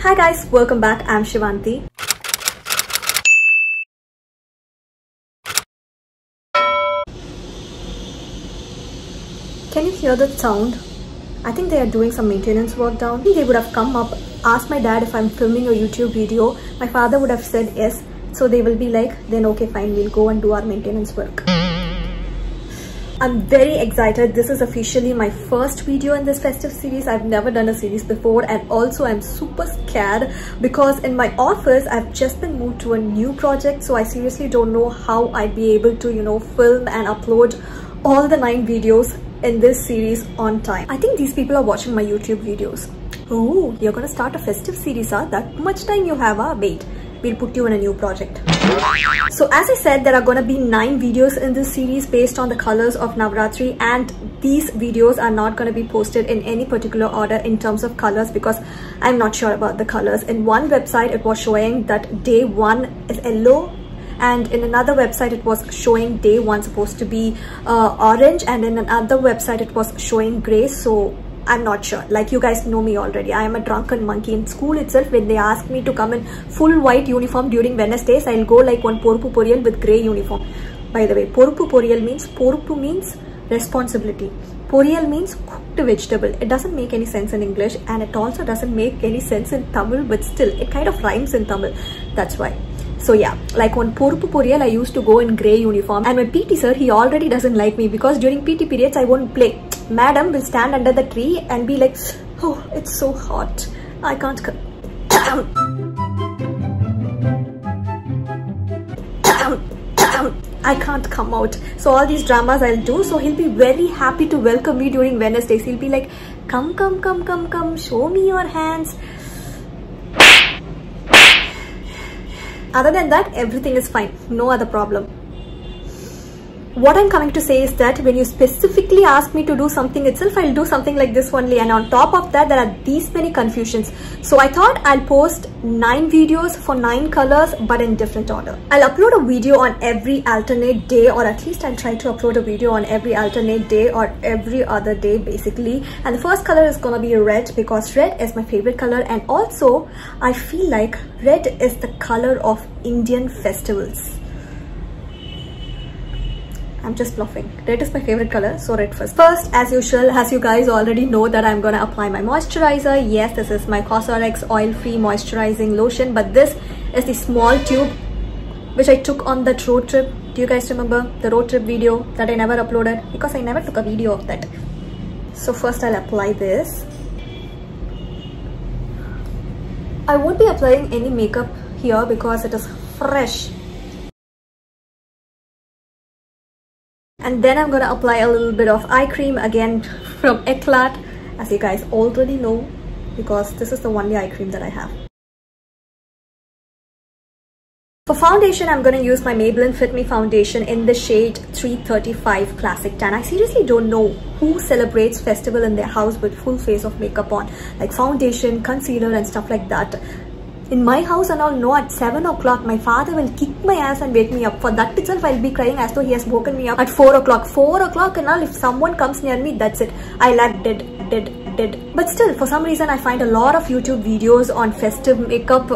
Hi guys, welcome back. I'm Shivanti. Can you hear the sound? I think they are doing some maintenance work down. They would have come up, asked my dad if I'm filming a YouTube video. My father would have said yes. So they will be like, then okay fine, we'll go and do our maintenance work. I'm very excited. This is officially my first video in this festive series. I've never done a series before, and also I'm super scared because in my office I've just been moved to a new project, so I seriously don't know how I'd be able to film and upload all the 9 videos in this series on time. I think these people are watching my YouTube videos. Oh, you're gonna start a festive series, huh? That much time you have, huh? Wait, we'll put you in a new project. So as I said, there are gonna be 9 videos in this series based on the colors of Navratri, and these videos are not gonna be posted in any particular order in terms of colors because I'm not sure about the colors. In one website it was showing that day 1 is yellow, and in another website it was showing day 1 supposed to be orange, and in another website it was showing gray. So I'm not sure. Like, you guys know me already. I am a drunken monkey. In school itself, when they ask me to come in full white uniform during Wednesdays, I'll go like one Porupu Poriyal with grey uniform. By the way, Porupu Poriyal means, Porupu means responsibility. Poriyal means cooked vegetable. It doesn't make any sense in English, and it also doesn't make any sense in Tamil, but still, it kind of rhymes in Tamil. That's why. So yeah, like on Porupu Poriyal, I used to go in grey uniform, and my PT sir, he already doesn't like me because during PT periods, I won't play. Madam will stand under the tree and be like, oh, it's so hot. I can't come. I can't come out. So all these dramas I'll do. So he'll be very happy to welcome me during Wednesdays. He'll be like, come, show me your hands. Other than that, everything is fine. No other problem. What I'm coming to say is that when you specifically ask me to do something itself, I'll do something like this only. And on top of that, there are these many confusions. So I thought I'll post 9 videos for 9 colors, but in different order. I'll upload a video on every alternate day, or at least I'll try to upload a video on every alternate day or every other day basically. And the first color is gonna be red because red is my favorite color. And also, I feel like red is the color of Indian festivals. I'm just bluffing. Red is my favorite color, so red first. First, as usual, as you guys already know, that I'm gonna apply my moisturizer. Yes, this is my Cosrx oil-free moisturizing lotion, but this is the small tube which I took on that road trip. Do you guys remember the road trip video that I never uploaded? Because I never took a video of that. So first I'll apply this. I won't be applying any makeup here because it is fresh. And then I'm gonna apply a little bit of eye cream again from Eclat, as you guys already know, because this is the only eye cream that I have. For foundation, I'm gonna use my Maybelline Fit Me foundation in the shade 335 Classic Tan. I seriously don't know who celebrates festival in their house with full face of makeup on, like foundation, concealer and stuff like that. In my house and all, no, at 7 o'clock, my father will kick my ass and wake me up. For that itself, I'll be crying as though he has woken me up at 4 o'clock. 4 o'clock and all, if someone comes near me, that's it. I'll act dead. But still, for some reason, I find a lot of YouTube videos on festive makeup.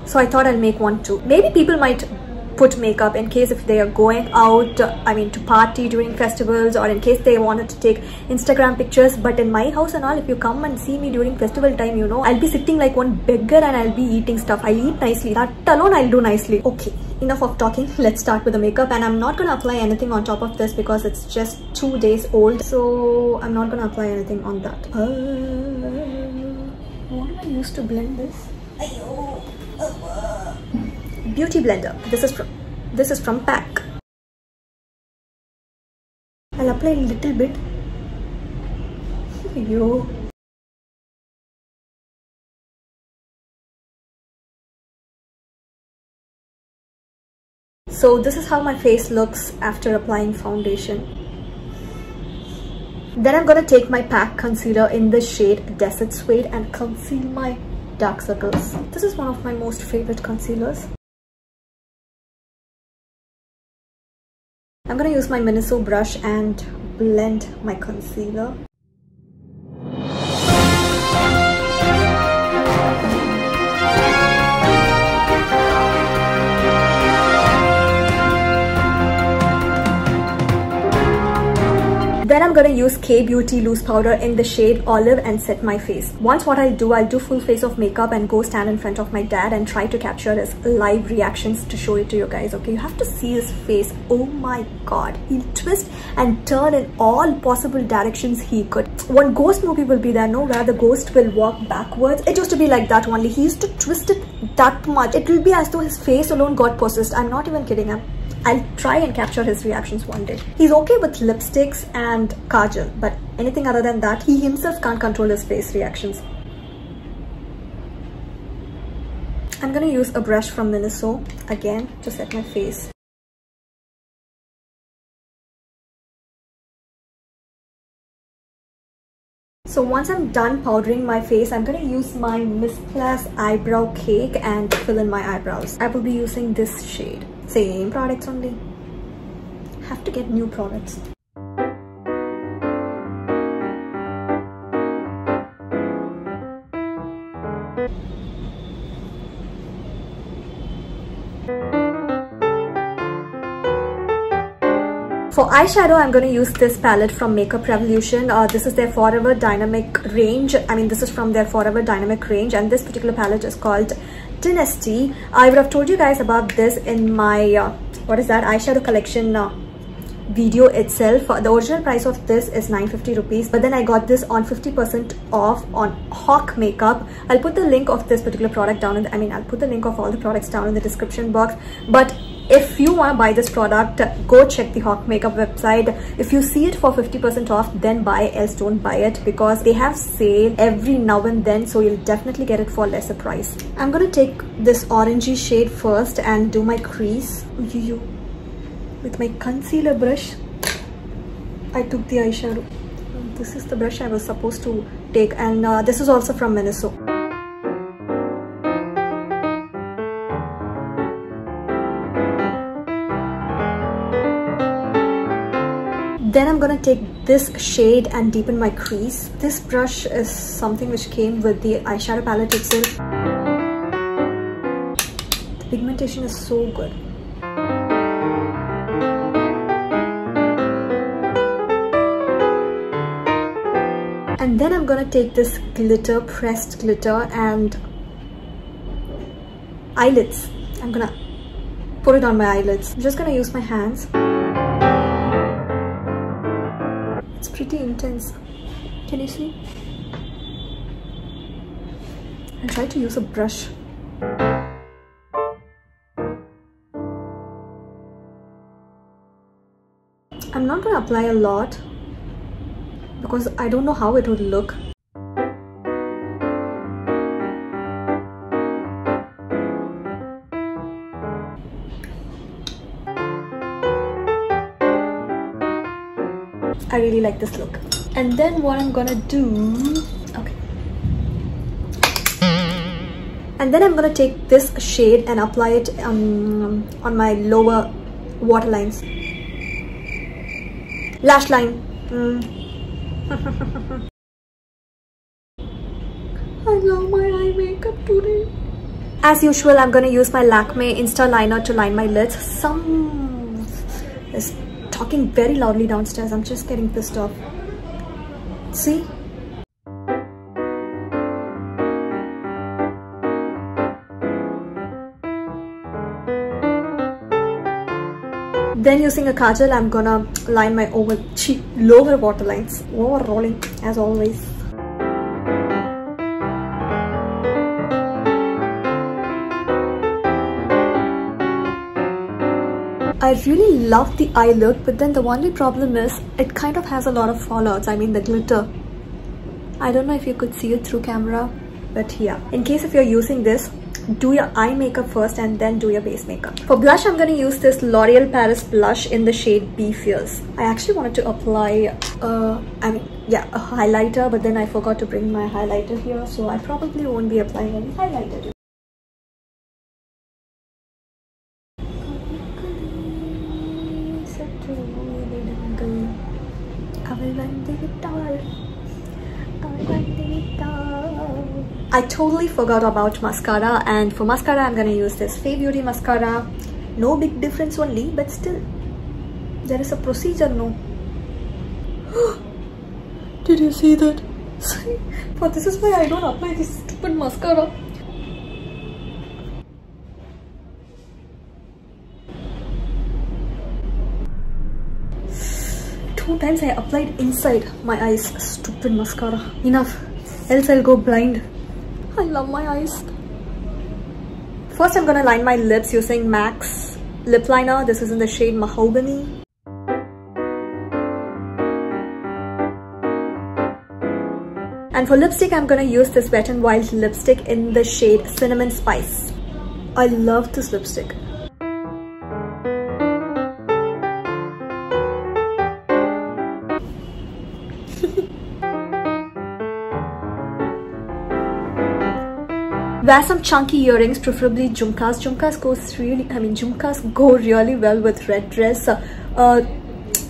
So I thought I'll make one too. Maybe people might put makeup in case if they are going out, to party during festivals, or in case they wanted to take Instagram pictures. But in my house and all, if you come and see me during festival time, I'll be sitting like one beggar and I'll be eating stuff. I'll eat nicely. That alone I'll do nicely. Okay, enough of talking. Let's start with the makeup. And I'm not gonna apply anything on top of this because it's just 2 days old. So I'm not gonna apply anything on that. What do I use to blend this? Beauty blender. This is from PAC. I'll apply a little bit. So this is how my face looks after applying foundation. Then I'm gonna take my PAC concealer in the shade Desert Suede and conceal my dark circles. This is one of my most favorite concealers. I'm gonna use my Miniso brush and blend my concealer. Then I'm gonna use K-Beauty loose powder in the shade Olive and set my face. Once what I'll do full face of makeup and go stand in front of my dad and try to capture his live reactions to show it to you guys. Okay, you have to see his face. Oh my god, he'll twist and turn in all possible directions he could. One ghost movie will be there, no, where the ghost will walk backwards. It used to be like that only. He used to twist it that much. It will be as though his face alone got possessed. I'm not even kidding. I'll try and capture his reactions one day. He's okay with lipsticks and kajal, but anything other than that, he himself can't control his face reactions. I'm gonna use a brush from Miniso again to set my face. So once I'm done powdering my face, I'm gonna use my Miss Class eyebrow cake and fill in my eyebrows. I will be using this shade. Same products only. Have to get new products. For eyeshadow, I'm going to use this palette from Makeup Revolution. This is their Forever Dynamic range. I mean, this is from their Forever Dynamic range, and this particular palette is called Dynasty. I would have told you guys about this in my eyeshadow collection video itself. The original price of this is 950 rupees, but then I got this on 50% off on Hawk Makeup. I'll put the link of this particular product down in the, I'll put the link of all the products down in the description box. But if you want to buy this product, go check the Hawk Makeup website. If you see it for 50% off, then buy, else don't buy it, because they have sale every now and then, so you'll definitely get it for lesser price. I'm gonna take this orangey shade first and do my crease. With my concealer brush, I took the eyeshadow. This is the brush I was supposed to take, and this is also from Miniso. Then I'm gonna take this shade and deepen my crease. This brush is something which came with the eyeshadow palette itself. The pigmentation is so good. And then I'm gonna take this glitter, pressed glitter, and eyelids. I'm gonna put it on my eyelids. I'm just gonna use my hands. It's pretty intense. Can you see? I'll try to use a brush. I'm not gonna apply a lot because I don't know how it would look. I really like this look. And then what I'm gonna do, and then I'm gonna take this shade and apply it on my lower waterlines. Lash line. I love my eye makeup today. As usual, I'm gonna use my Lakme Insta Liner to line my lids. Some is talking very loudly downstairs. I'm just getting pissed off. See? Then using a kajal, I'm gonna line my lower waterlines. Over rolling as always. I really love the eye look, but then the only problem is it kind of has a lot of fallouts. I mean the glitter. I don't know if you could see it through camera, but yeah. In case if you're using this, do your eye makeup first and then do your base makeup. For blush, I'm going to use this L'Oreal Paris blush in the shade Be Fierce. I actually wanted to apply a highlighter, but then I forgot to bring my highlighter here, so I probably won't be applying any highlighter. I totally forgot about mascara, and for mascara I'm gonna use this Fay Beauty mascara. No big difference only, but still there is a procedure, no? Did you see that? But this is why I don't apply this stupid mascara. Two times I applied inside my eyes. Stupid mascara. Enough. Else I'll go blind. I love my eyes. First I'm gonna line my lips using MAC's lip liner. This is in the shade Mahogany. And for lipstick, I'm gonna use this Wet n Wild lipstick in the shade Cinnamon Spice. I love this lipstick. Wear some chunky earrings, preferably jhumkas. Jhumkas go really well with red dress.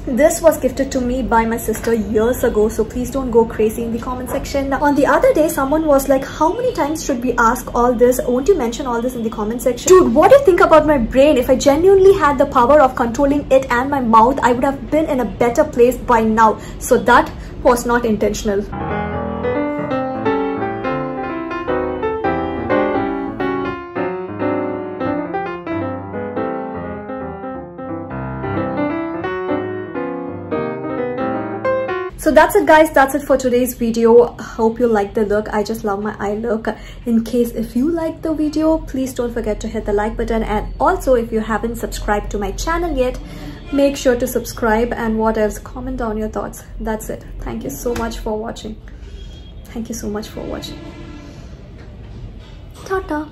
This was gifted to me by my sister years ago, so please don't go crazy in the comment section. On the other day, someone was like, how many times should we ask all this? Won't you mention all this in the comment section? Dude, what do you think about my brain? If I genuinely had the power of controlling it and my mouth, I would have been in a better place by now. So that was not intentional. So that's it guys, that's it for today's video. Hope you like the look. I just love my eye look. In case if you like the video, please don't forget to hit the like button, and also if you haven't subscribed to my channel yet, make sure to subscribe, and what else, comment down your thoughts. That's it. Thank you so much for watching. Thank you so much for watching. Ta-ta.